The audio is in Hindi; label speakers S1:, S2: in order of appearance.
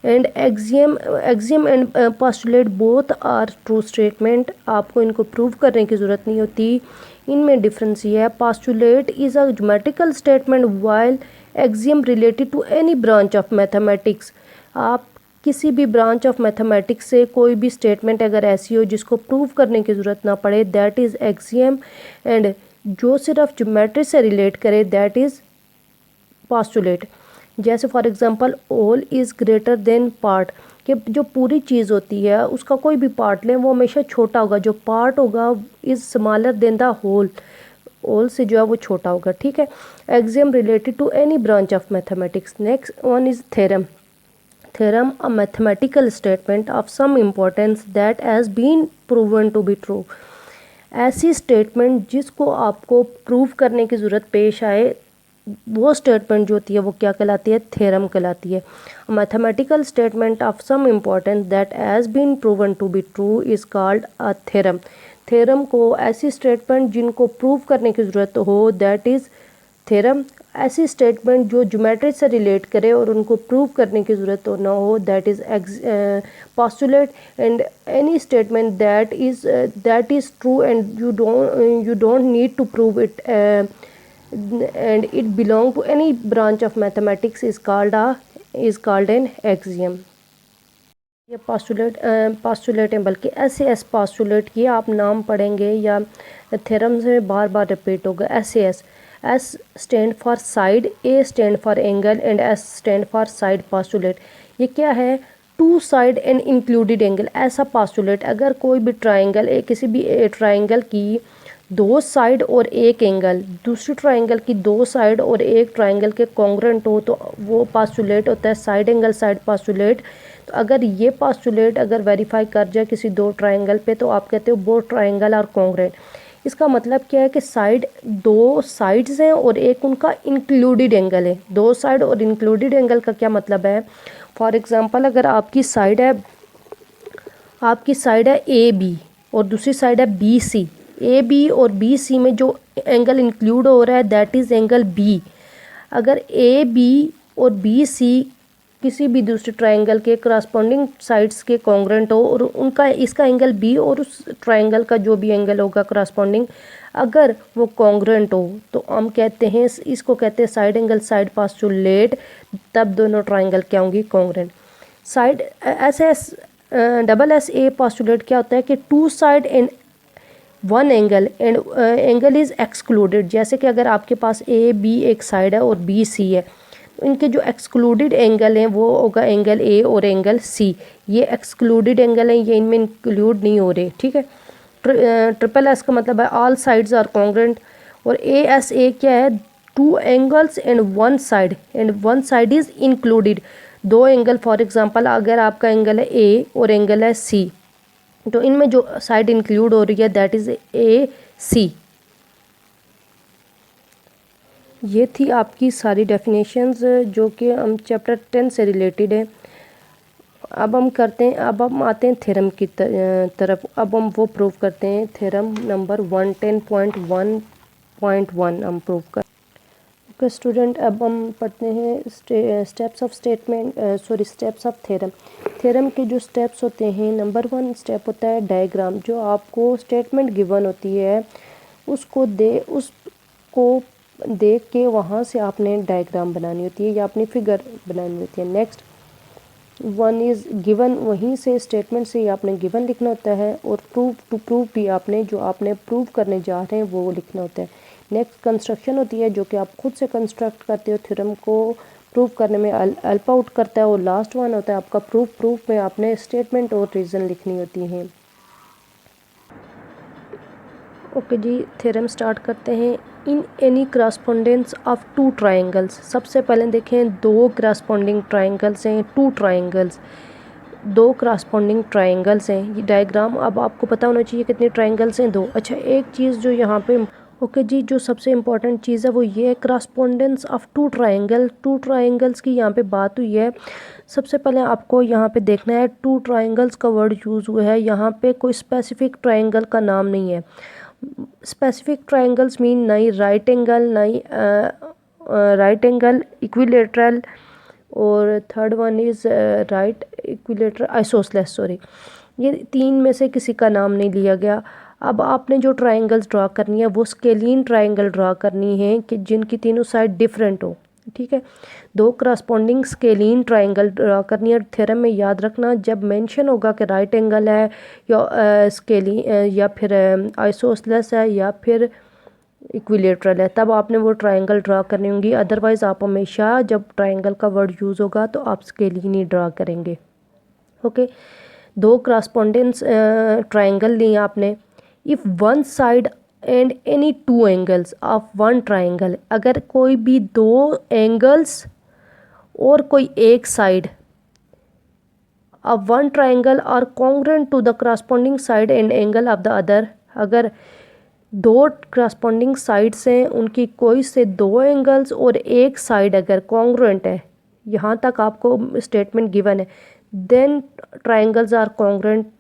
S1: And axiom and postulate both are true statement. आपको इनको प्रूव करने की ज़रूरत नहीं होती। इनमें डिफरेंस ये है, postulate is a geometrical statement while axiom related to any branch of mathematics. आप किसी भी ब्रांच ऑफ मैथमेटिक्स से कोई भी स्टेटमेंट अगर ऐसी हो जिसको प्रूव करने की ज़रूरत ना पड़े, दैट इज़ एक्सियम। एंड जो सिर्फ ज्योमेट्री से रिलेट करे, दैट इज़ पोस्टुलेट। जैसे for example all is greater than part, कि जो पूरी चीज़ होती है उसका कोई भी पार्ट लें वो हमेशा छोटा होगा, जो पार्ट होगा is smaller than the whole, all से जो है वो छोटा होगा, ठीक है। Axiom related to any branch of mathematics. Next one is theorem. Theorem a mathematical statement of some importance that has been proven to be true. ऐसी स्टेटमेंट जिसको आपको प्रूव करने की ज़रूरत पेश आए, वो स्टेटमेंट जो होती है वो क्या कहलाती है, थ्योरम कहलाती है। Mathematical statement of some importance that has been proven to be true is called a theorem. Theorem को ऐसी स्टेटमेंट जिनको प्रूव करने की ज़रूरत हो, दैट इज़ थ्योरम। ऐसी स्टेटमेंट जो ज्योमेट्री से रिलेट करे और उनको प्रूव करने की ज़रूरत हो ना हो, that is postulate. And any statement that is true and you don't need to prove it, and it belong to any branch of mathematics is called an axiom। ये पास्टुलेट हैं, बल्कि एस पास्टुलेट की आप नाम पढ़ेंगे या थ्योरम से बार बार रिपीट होगा। S stand for side, A stand for angle and S stand for side postulate. ये क्या है, two side and included angle. ऐसा पास्टुलेट अगर कोई भी ट्राइंगल, किसी भी ट्राइंगल की दो साइड और एक एंगल दूसरी ट्राइंगल की दो साइड और एक ट्राइंगल के कॉन्ग्रुएंट हो, तो वो पास्टुलेट होता है साइड एंगल साइड पास्टुलेट। तो अगर ये पास्टुलेट अगर वेरीफाई कर जाए किसी दो ट्राइंगल पे, तो आप कहते हो बोथ ट्राइंगल आर कॉन्ग्रुएंट। इसका मतलब क्या है कि दो साइड्स हैं और एक उनका इंक्लूडेड एंगल है। दो साइड और इंक्लूडेड एंगल का क्या मतलब है, फॉर एग्जांपल अगर आपकी साइड है ए बी और दूसरी साइड है बी सी। ए बी और बी सी में जो एंगल इंक्लूड हो रहा है, दैट इज़ एंगल बी। अगर ए बी और बी सी किसी भी दूसरे ट्राइंगल के करस्पॉन्डिंग साइड्स के कॉन्ग्रुएंट हो और उनका इसका एंगल बी और उस ट्राइंगल का जो भी एंगल होगा करस्पॉन्डिंग, अगर वो कॉन्ग्रुएंट हो, तो हम कहते हैं इसको कहते हैं साइड एंगल साइड पास्टुलेट। तब दोनों ट्राइंगल क्या होंगी, congruent. Side double S A postulate क्या होता है कि two side and one angle and angle is excluded. जैसे कि अगर आपके पास ए बी एक साइड है और बी सी है, तो इनके जो एक्सक्लूडेड एंगल हैं वो होगा एंगल ए और एंगल सी। ये एक्सक्लूडेड एंगल हैं, ये इनमें इंक्लूड नहीं हो रहे, ठीक है। ट्रिपल एस का मतलब है ऑल साइड्स आर कॉन्ग्रुएंट। और ए एस ए क्या है, two angles and one side is included. दो एंगल, फॉर एग्जांपल अगर आपका एंगल है ए और एंगल है सी, तो इनमें जो साइड इंक्लूड हो रही है दैट इज़ ए सी। ये थी आपकी सारी डेफिनेशंस जो कि हम चैप्टर 10 से रिलेटेड है। अब हम आते हैं थ्योरम की तरफ। अब हम वो प्रूव करते हैं, थ्योरम नंबर 110.1.1 हम प्रूव कर। ओके स्टूडेंट, अब हम पढ़ते हैं स्टेप्स ऑफ थ्योरम। थ्योरम के जो स्टेप्स होते हैं, नंबर 1 स्टेप होता है डायग्राम। जो आपको स्टेटमेंट गिवन होती है उसको देख के वहाँ से आपने डायग्राम बनानी होती है या अपनी फिगर बनानी होती है। नेक्स्ट वन इज़ गिवन, वहीं से स्टेटमेंट से आपने गिवन लिखना होता है और प्रूव भी आपने जो आपने प्रूव करने जा रहे हैं वो लिखना होता है। नेक्स्ट कंस्ट्रक्शन होती है जो कि आप खुद से कंस्ट्रक्ट करते हो, थ्योरम को प्रूव करने में हेल्प आउट करता है। और लास्ट वन होता है आपका प्रूफ में आपने स्टेटमेंट और रीज़न लिखनी होती हैं। ओके जी, थ्योरम स्टार्ट करते हैं। In any correspondence of two triangles, सबसे पहले देखें दो करस्पॉन्डिंग ट्राइंगल्स हैं, दो करस्पॉन्डिंग ट्राइंगल्स हैं। ये डायग्राम अब आपको पता होना चाहिए कितने ट्राइंगल्स हैं, दो। अच्छा, एक चीज़ जो यहाँ पे ओके जी, जो सबसे इम्पॉर्टेंट चीज़ है वो ये है करस्पॉन्डेंस ऑफ टू ट्राइंगल्स की यहाँ पे बात हुई है। सबसे पहले आपको यहाँ पे देखना है टू ट्राइंगल्स का वर्ड यूज़ हुआ है, यहाँ पे कोई स्पेसिफिक ट्राइंगल का नाम नहीं है। स्पेसिफिक ट्राइंगल्स मीन नहीं राइट एंगल, नहीं राइट एंगल, इक्विलेटरल, और third one is right equilateral isosceles, sorry, ये तीन में से किसी का नाम नहीं लिया गया। अब आपने जो ट्रायंगल्स ड्रा करनी है वो स्केलीन ट्रायंगल ड्रा करनी है कि जिनकी तीनों साइड डिफरेंट हो, ठीक है। दो करस्पॉन्डिंग स्केलीन ट्रायंगल ड्रा करनी है। थ्योरम में याद रखना जब मेंशन होगा कि राइट एंगल है या स्केली या फिर आइसोसेलेस है या फिर इक्विलेटरल है, तब आपने वो ट्रायंगल ड्रा करनी होंगी। अदरवाइज़ आप हमेशा जब ट्रायंगल का वर्ड यूज़ होगा तो आप स्केलीन ही ड्रा करेंगे। ओके, दो करस्पॉन्डेंस ट्रायंगल लिए आपने। If one side and any two angles of one triangle, अगर कोई भी दो एंगल्स और कोई एक side of one triangle are congruent to the corresponding side and angle of the other, अगर दो करस्पॉन्डिंग साइड्स हैं उनकी कोई से दो एंगल्स और एक साइड अगर कॉन्ग्रुएंट है, यहाँ तक आपको स्टेटमेंट गिवन है, देन ट्रायंगल्स आर कॉन्ग्रुएंट